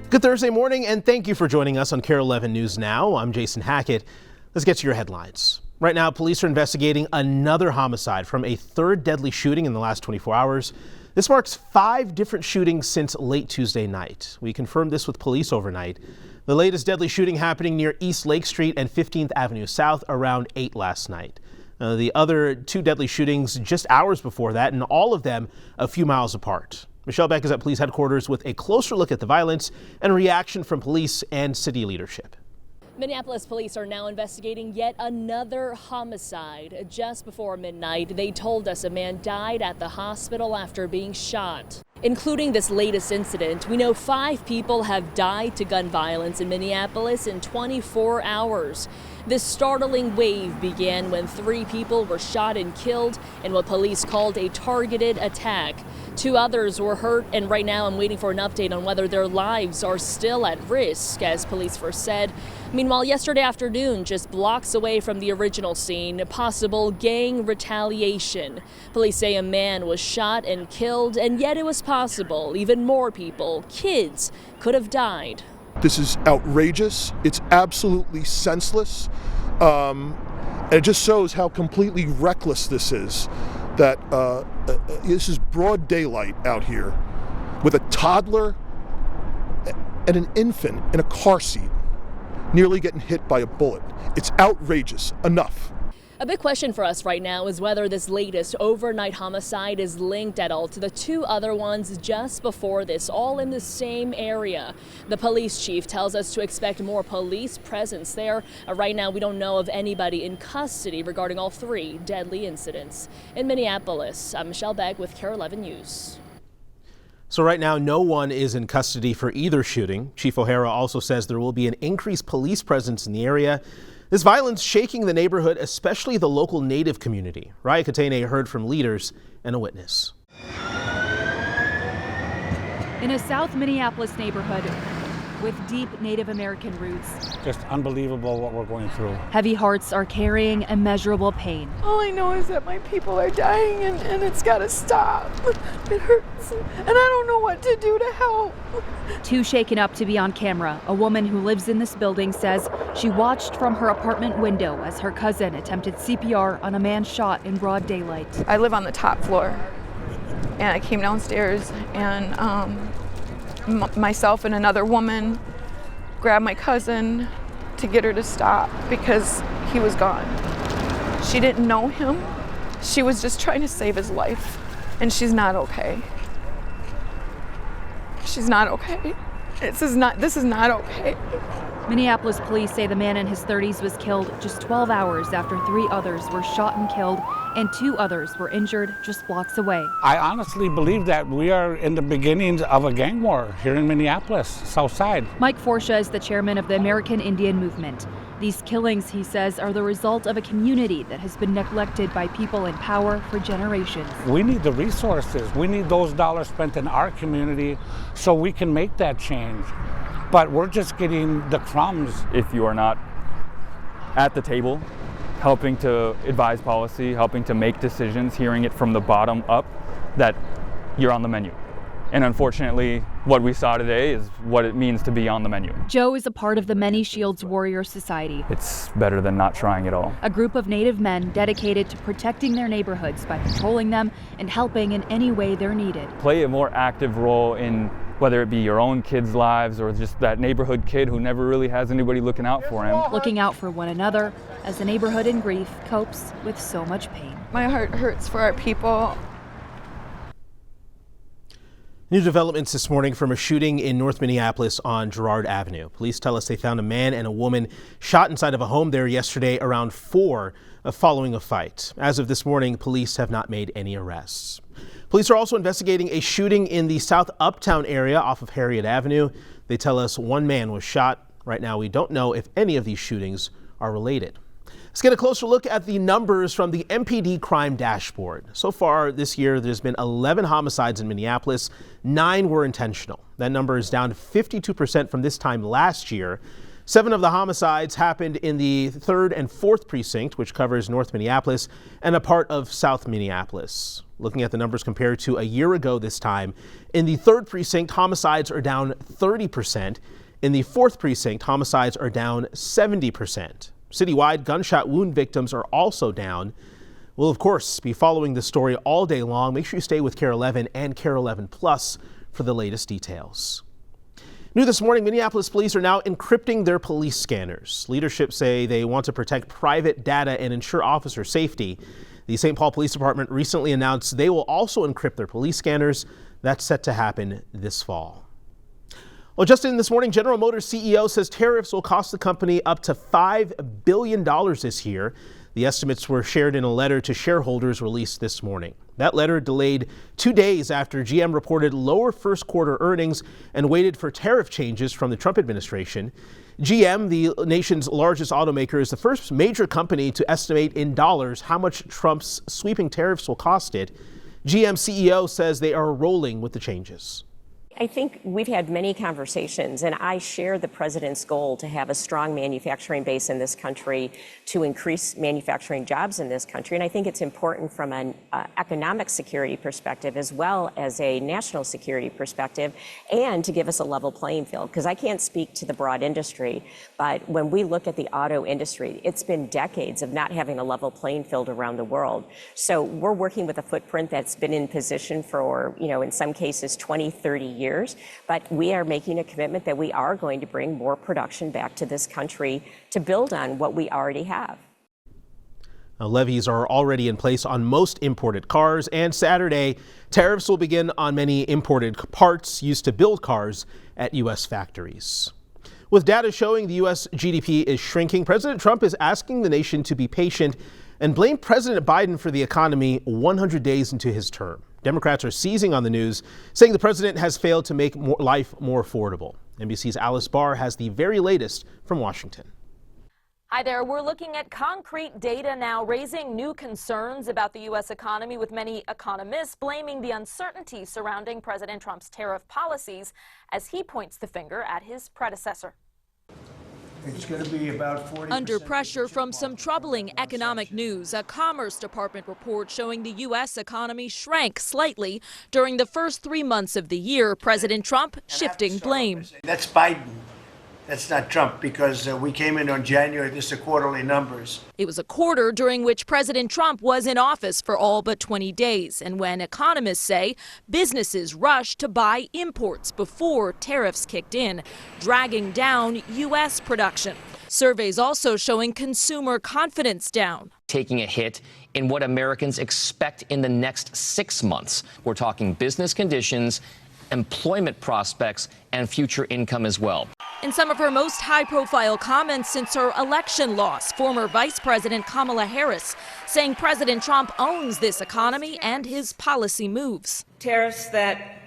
Good Thursday morning, and thank you for joining us on KARE 11 News Now. I'm Jason Hackett. Let's get to your headlines. Right now, police are investigating another homicide from a third deadly shooting in the last 24 hours. This marks 5 different shootings since late Tuesday night. We confirmed this with police overnight. The latest deadly shooting happening near East Lake Street and 15th Avenue South around 8 last night. The other 2 deadly shootings just hours before that, and all of them a few miles apart. Michelle Beck is at police headquarters with a closer look at the violence and reaction from police and city leadership. Minneapolis police are now investigating yet another homicide. Just before midnight, they told us a man died at the hospital after being shot. Including this latest incident, we know 5 people have died to gun violence in Minneapolis in 24 hours. This startling wave began when 3 people were shot and killed in what police called a targeted attack. 2 others were hurt, and right now I'm waiting for an update on whether their lives are still at risk, as police first said. Meanwhile, yesterday afternoon, just blocks away from the original scene, possible gang retaliation. Police say a man was shot and killed, and yet it was possible even more people, kids, could have died. This is outrageous. It's absolutely senseless. And it just shows how completely reckless this is. That this is broad daylight out here with a toddler and an infant in a car seat nearly getting hit by a bullet. It's outrageous. Enough. A big question for us right now is whether this latest overnight homicide is linked at all to the 2 other ones just before this, all in the same area. The police chief tells us to expect more police presence there. Right now, we don't know of anybody in custody regarding all 3 deadly incidents. In Minneapolis, I'm Michelle Beck with KARE 11 News. So right now, no one is in custody for either shooting. Chief O'Hara also says there will be an increased police presence in the area. This violence shaking the neighborhood, especially the local Native community. Raya Katene heard from leaders and a witness. In a South Minneapolis neighborhood with deep Native American roots. Just unbelievable what we're going through. Heavy hearts are carrying immeasurable pain. All I know is that my people are dying and it's got to stop. It hurts and I don't know what to do to help. Too shaken up to be on camera, a woman who lives in this building says she watched from her apartment window as her cousin attempted CPR on a man shot in broad daylight. I live on the top floor and I came downstairs and myself and another woman grabbed my cousin to get her to stop because he was gone. She didn't know him. She was just trying to save his life, and she's not okay. She's not okay. This is not okay. Minneapolis police say the man in his 30s was killed just 12 hours after 3 others were shot and killed, and 2 others were injured just blocks away. I honestly believe that we are in the beginnings of a gang war here in Minneapolis, South Side. Mike Forsha is the chairman of the American Indian Movement. These killings, he says, are the result of a community that has been neglected by people in power for generations. We need the resources. We need those dollars spent in our community so we can make that change. But we're just getting the crumbs. If you are not at the table, helping to advise policy, helping to make decisions, hearing it from the bottom up, that you're on the menu. And unfortunately, what we saw today is what it means to be on the menu. Joe is a part of the Many Shields Warrior Society. It's better than not trying at all. A group of Native men dedicated to protecting their neighborhoods by patrolling them and helping in any way they're needed. Play a more active role in whether it be your own kids' lives or just that neighborhood kid who never really has anybody looking out for him. Looking out for one another as the neighborhood in grief copes with so much pain. My heart hurts for our people. New developments this morning from a shooting in North Minneapolis on Girard Avenue. Police tell us they found a man and a woman shot inside of a home there yesterday around 4 following a fight. As of this morning, police have not made any arrests. Police are also investigating a shooting in the South Uptown area off of Harriet Avenue. They tell us 1 man was shot. Right now, we don't know if any of these shootings are related. Let's get a closer look at the numbers from the MPD crime dashboard. So far this year, there's been 11 homicides in Minneapolis. 9 were intentional. That number is down 52% from this time last year. 7 of the homicides happened in the 3rd and 4th precinct, which covers North Minneapolis and a part of South Minneapolis. Looking at the numbers compared to a year ago this time, in the 3rd precinct, homicides are down 30%. In the 4th precinct, homicides are down 70%. Citywide, gunshot wound victims are also down. We'll, of course, be following this story all day long. Make sure you stay with KARE 11 and KARE 11 Plus for the latest details. New this morning, Minneapolis police are now encrypting their police scanners. Leadership say they want to protect private data and ensure officer safety. The St. Paul Police Department recently announced they will also encrypt their police scanners. That's set to happen this fall. Well, just in this morning, General Motors CEO says tariffs will cost the company up to $5 billion this year. The estimates were shared in a letter to shareholders released this morning. That letter delayed 2 days after GM reported lower first quarter earnings and waited for tariff changes from the Trump administration. GM, the nation's largest automaker, is the first major company to estimate in dollars how much Trump's sweeping tariffs will cost it. GM CEO says they are rolling with the changes. I think we've had many conversations, and I share the president's goal to have a strong manufacturing base in this country, to increase manufacturing jobs in this country. And I think it's important from an economic security perspective as well as a national security perspective, and to give us a level playing field. Because I can't speak to the broad industry, but when we look at the auto industry, it's been decades of not having a level playing field around the world. So we're working with a footprint that's been in position for, in some cases 20, 30 years. But we are making a commitment that we are going to bring more production back to this country to build on what we already have. Now, levies are already in place on most imported cars, and Saturday, tariffs will begin on many imported parts used to build cars at U.S. factories. With data showing the U.S. GDP is shrinking, President Trump is asking the nation to be patient and blame President Biden for the economy 100 days into his term. Democrats are seizing on the news, saying the president has failed to make life more affordable. NBC's Alice Barr has the very latest from Washington. Hi there. We're looking at concrete data now, raising new concerns about the U.S. economy, with many economists blaming the uncertainty surrounding President Trump's tariff policies as he points the finger at his predecessor. It's going to be about 40%. Under pressure from some troubling economic news, a Commerce Department report showing the U.S. economy shrank slightly during the first 3 months of the year. President Trump shifting blame. That's Biden. That's not Trump, because we came in on January. This is quarterly numbers. It was a quarter during which President Trump was in office for all but 20 days, and when economists say businesses rushed to buy imports before tariffs kicked in, dragging down U.S. production. Surveys also showing consumer confidence down. Taking a hit in what Americans expect in the next 6 months. We're talking business conditions, employment prospects, and future income as well. In some of her most high-profile comments since her election loss, former Vice President Kamala Harris saying President Trump owns this economy and his policy moves. Tariffs that,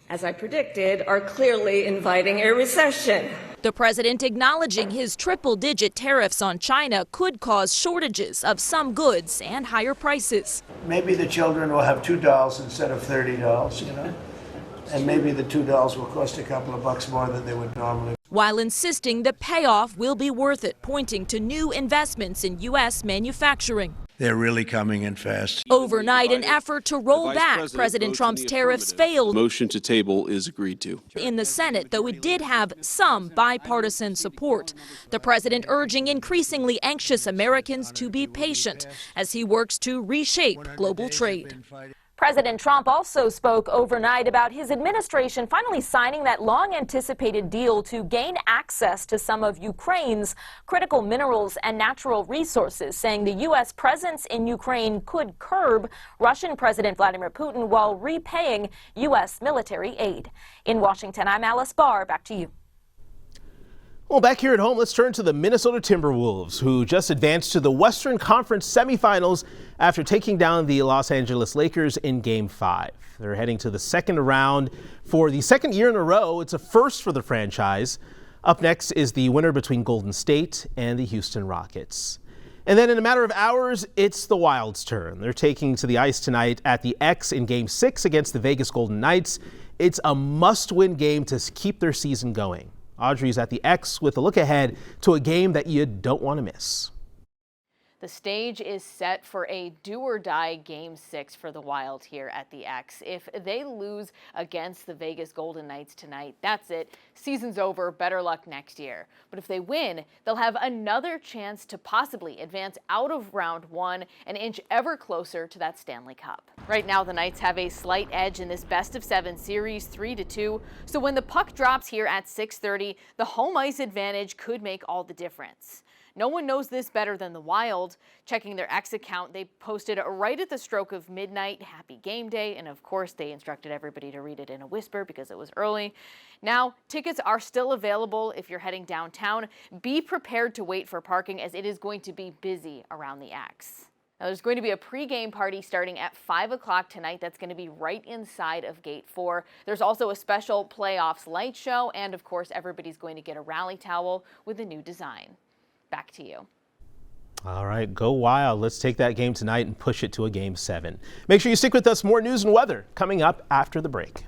as I predicted, are clearly inviting a recession. The president acknowledging his triple-digit tariffs on China could cause shortages of some goods and higher prices. Maybe the children will have $2 instead of $30, And maybe the $2 will cost a couple of bucks more than they would normally. While insisting the payoff will be worth it, pointing to new investments in U.S. manufacturing. They're really coming in fast. Overnight, an effort to roll back President Trump's tariffs failed. Motion to table is agreed to. In the Senate, though it did have some bipartisan support. The president urging increasingly anxious Americans to be patient as he works to reshape global trade. President Trump also spoke overnight about his administration finally signing that long-anticipated deal to gain access to some of Ukraine's critical minerals and natural resources, saying the U.S. presence in Ukraine could curb Russian President Vladimir Putin while repaying U.S. military aid. In Washington, I'm Alice Barr. Back to you. Well, back here at home, let's turn to the Minnesota Timberwolves, who just advanced to the Western Conference semifinals after taking down the Los Angeles Lakers in Game 5. They're heading to the second round for the second year in a row. It's a first for the franchise. Up next is the winner between Golden State and the Houston Rockets. And then in a matter of hours, it's the Wild's turn. They're taking to the ice tonight at the X in Game 6 against the Vegas Golden Knights. It's a must-win game to keep their season going. Audrey's at the X with a look ahead to a game that you don't want to miss. The stage is set for a do-or-die Game 6 for the Wild here at the X. If they lose against the Vegas Golden Knights tonight, that's it. Season's over. Better luck next year. But if they win, they'll have another chance to possibly advance out of round 1 and inch ever closer to that Stanley Cup. Right now, the Knights have a slight edge in this best-of-7 series, 3-2. So when the puck drops here at 6:30, the home ice advantage could make all the difference. No one knows this better than the Wild. Checking their X account, they posted right at the stroke of midnight, happy game day, and of course they instructed everybody to read it in a whisper because it was early. Now, tickets are still available if you're heading downtown. Be prepared to wait for parking as it is going to be busy around the X. Now, there's going to be a pre-game party starting at 5 o'clock tonight. That's going to be right inside of Gate 4. There's also a special playoffs light show, and of course, everybody's going to get a rally towel with a new design. Back to you. All right, go Wild. Let's take that game tonight and push it to a Game 7. Make sure you stick with us. More news and weather coming up after the break.